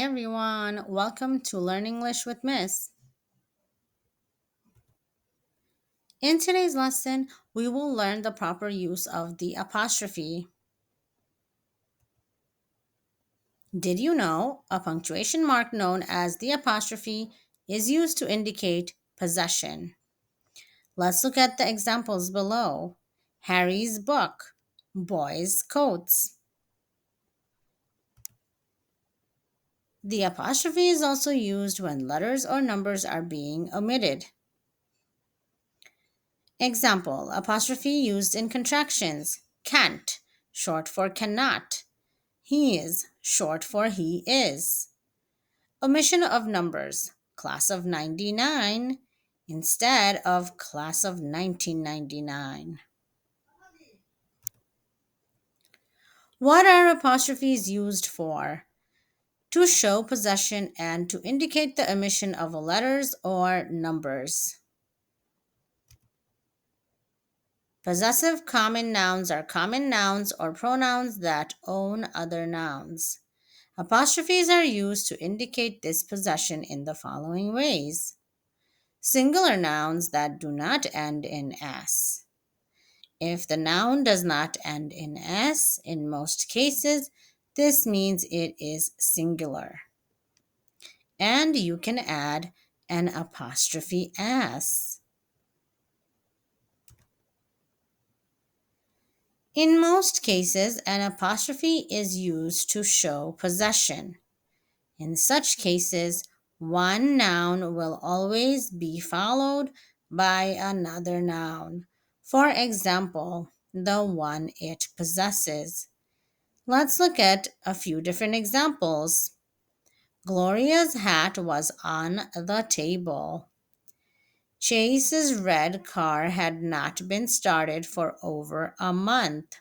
everyone, welcome to Learn English with Miss. In today's lesson, we will learn the proper use of the apostrophe. Did you know a punctuation mark known as the apostrophe is used to indicate possession? Let's look at the examples below. Harry's book, boys' coats. The apostrophe is also used when letters or numbers are being omitted. Example, apostrophe used in contractions. Can't, short for cannot. He is, short for he is. Omission of numbers. Class of 99 instead of class of 1999. What are apostrophes used for? To show possession and to indicate the omission of letters or numbers. Possessive common nouns are common nouns or pronouns that own other nouns. Apostrophes are used to indicate this possession in the following ways. Singular nouns that do not end in s. If the noun does not end in s, in most cases, this means it is singular. And you can add an apostrophe s. In most cases, an apostrophe is used to show possession. In such cases, one noun will always be followed by another noun. For example, the one it possesses. Let's look at a few different examples. Gloria's hat was on the table. Chase's red car had not been started for over a month.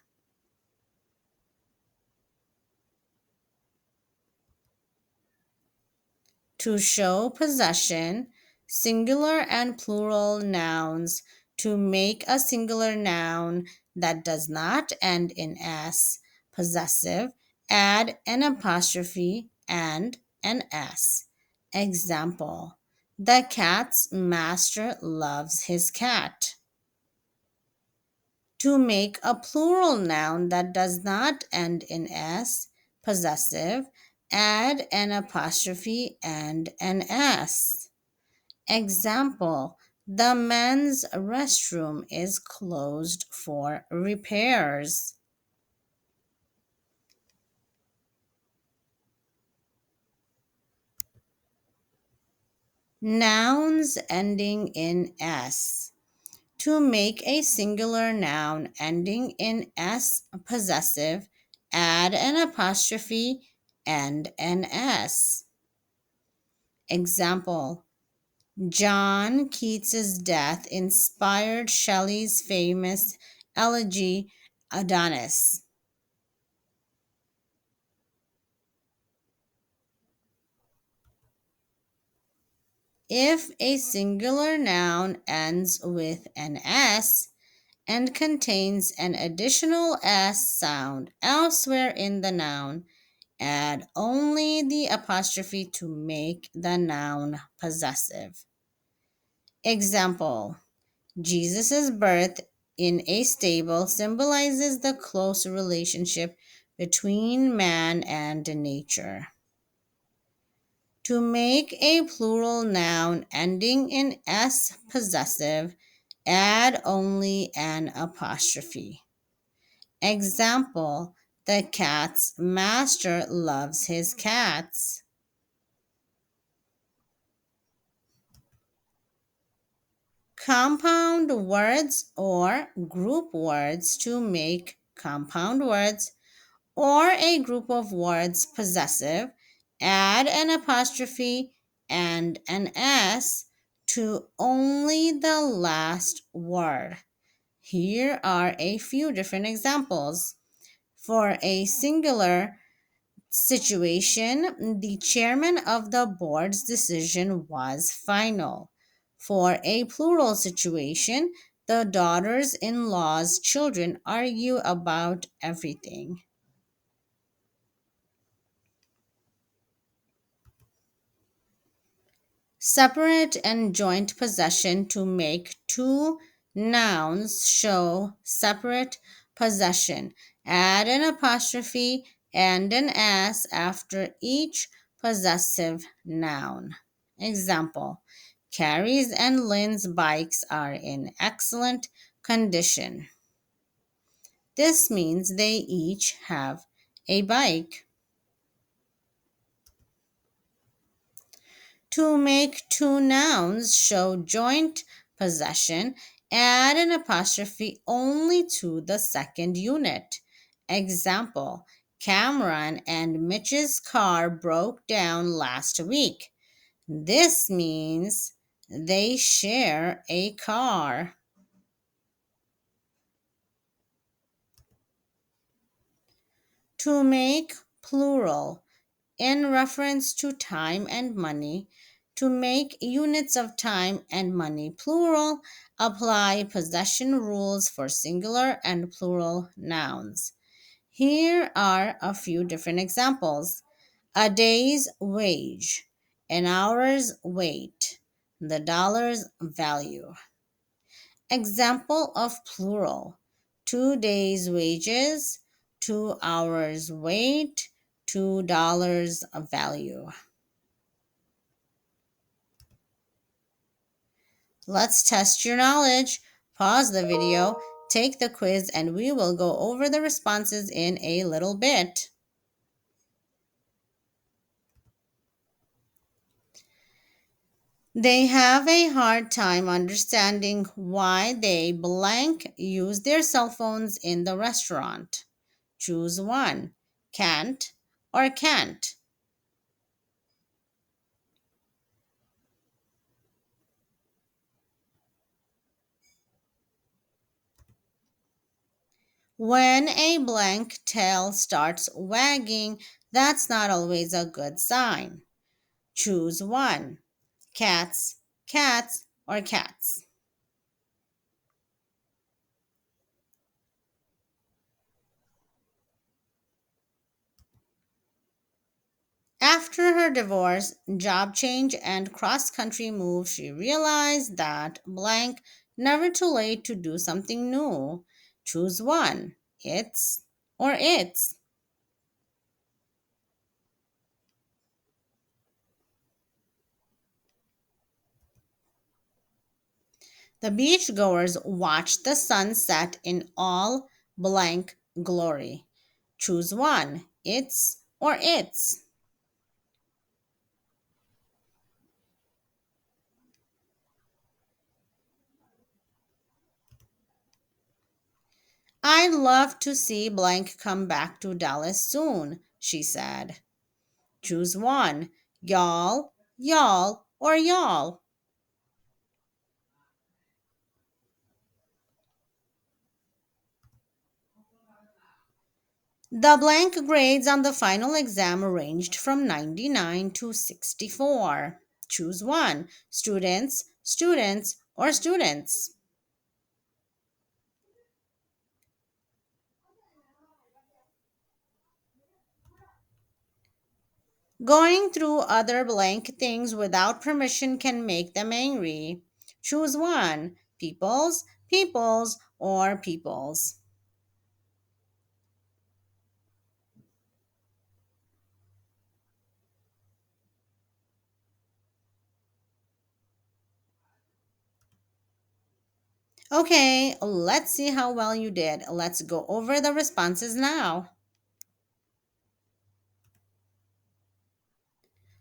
To show possession, singular and plural nouns. To make a singular noun that does not end in s, possessive, add an apostrophe and an s. Example, the cat's master loves his cat. To make a plural noun that does not end in s, possessive, add an apostrophe and an s. Example, the men's restroom is closed for repairs. Nouns ending in s. To make a singular noun ending in s possessive, add an apostrophe and an s. Example, John Keats's death inspired Shelley's famous elegy Adonis. If a singular noun ends with an s and contains an additional s sound elsewhere in the noun, add only the apostrophe to make the noun possessive. Example, Jesus' birth in a stable symbolizes the close relationship between man and nature. To make a plural noun ending in s possessive, add only an apostrophe. Example, the cat's master loves his cats. Compound words or group words. To make compound words or a group of words possessive, add an apostrophe and an s to only the last word. Here are a few different examples. For a singular situation, the chairman of the board's decision was final. For a plural situation, the daughters in law's children argue about everything. Separate and joint possession to make two nouns show separate possession. Add an apostrophe and an s after each possessive noun. Example: Carrie's and Lynn's bikes are in excellent condition. This means they each have a bike. To make two nouns show joint possession, add an apostrophe only to the second unit. Example: Cameron and Mitch's car broke down last week. This means they share a car. To make plural, in reference to time and money, to make units of time and money plural, apply possession rules for singular and plural nouns. Here are a few different examples: a day's wage, an hour's weight, the dollar's value. Example of plural: 2 days' wages, 2 hours' weight, $2 value. Let's test your knowledge. Pause the video, take the quiz, and we will go over the responses in a little bit. They have a hard time understanding why they blank use their cell phones in the restaurant. Choose one: can't or can't. When a blank tail starts wagging, that's not always a good sign. Choose one: cats, cats, or cats. After her divorce, job change, and cross country move, she realized that blank, never too late to do something new. Choose one: it's or its. The beachgoers watched the sun set in all blank glory. Choose one: it's or its. I'd love to see blank come back to Dallas soon, she said. Choose one: y'all, y'all, or y'all. The blank grades on the final exam ranged from 99 to 64. Choose one: students, students, or students. Going through other blank things without permission can make them angry. Choose one: peoples, peoples, or peoples. Okay, let's see how well you did. Let's go over the responses now.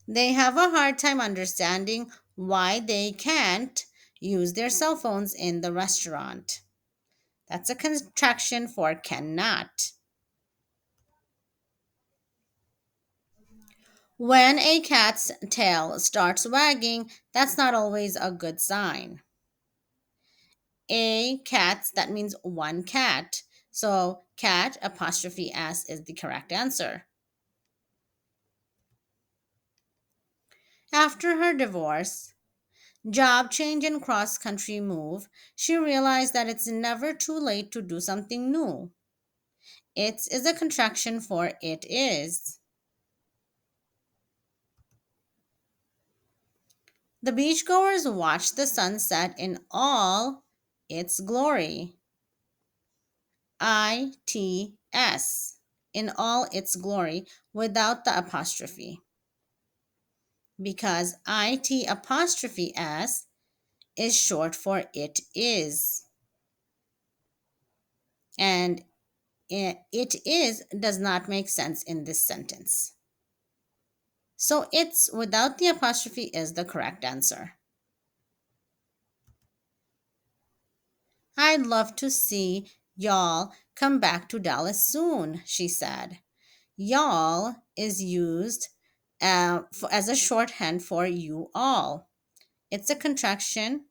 They have a hard time understanding why they can't use their cell phones in the restaurant. That's a contraction for cannot. When a cat's tail starts wagging, that's not always a good sign. A cat, that means one cat. So cat apostrophe s is the correct answer. After her divorce, job change, and cross country move, she realized that it's never too late to do something new. It is a contraction for it is. The beachgoers watched the sunset in all its glory. ITS, in all its glory, without the apostrophe. Because IT apostrophe S is short for it is. And it is does not make sense in this sentence. So it's without the apostrophe is the correct answer. I'd love to see y'all come back to Dallas soon, she said. Y'all is used as a shorthand for you all. It's a contraction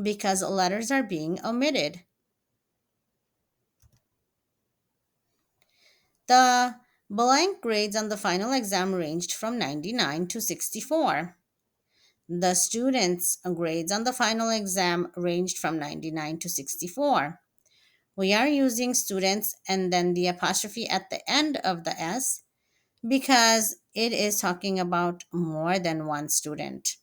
because letters are being omitted. The blank grades on the final exam ranged from 99 to 64. The students' grades on the final exam ranged from 99 to 64. We are using students and then the apostrophe at the end of the S because it is talking about more than one student.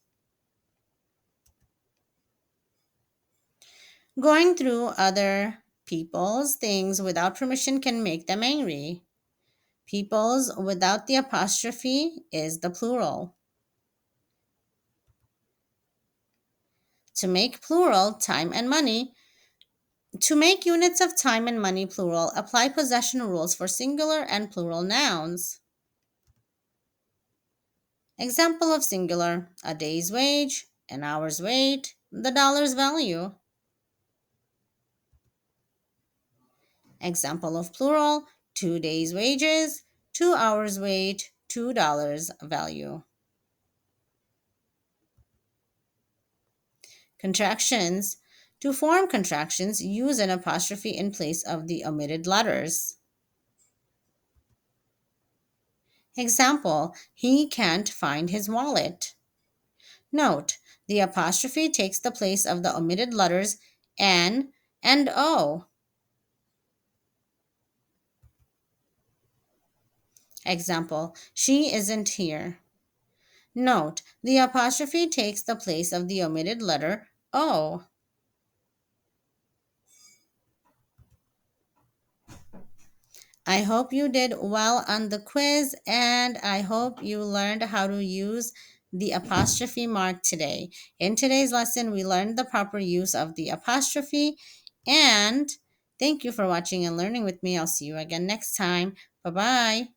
Going through other people's things without permission can make them angry. People's without the apostrophe is the plural. To make plural time and money, to make units of time and money plural, apply possession rules for singular and plural nouns. Example of singular: a day's wage, an hour's weight, the dollar's value. Example of plural: 2 days' wages, 2 hours' weight, $2 value. Contractions. To form contractions, use an apostrophe in place of the omitted letters. Example: he can't find his wallet. Note, the apostrophe takes the place of the omitted letters N and O. Example: she isn't here. Note, the apostrophe takes the place of the omitted letter O. I hope you did well on the quiz, and I hope you learned how to use the apostrophe mark today. In today's lesson, we learned the proper use of the apostrophe, and thank you for watching and learning with me. I'll see you again next time. Bye-bye.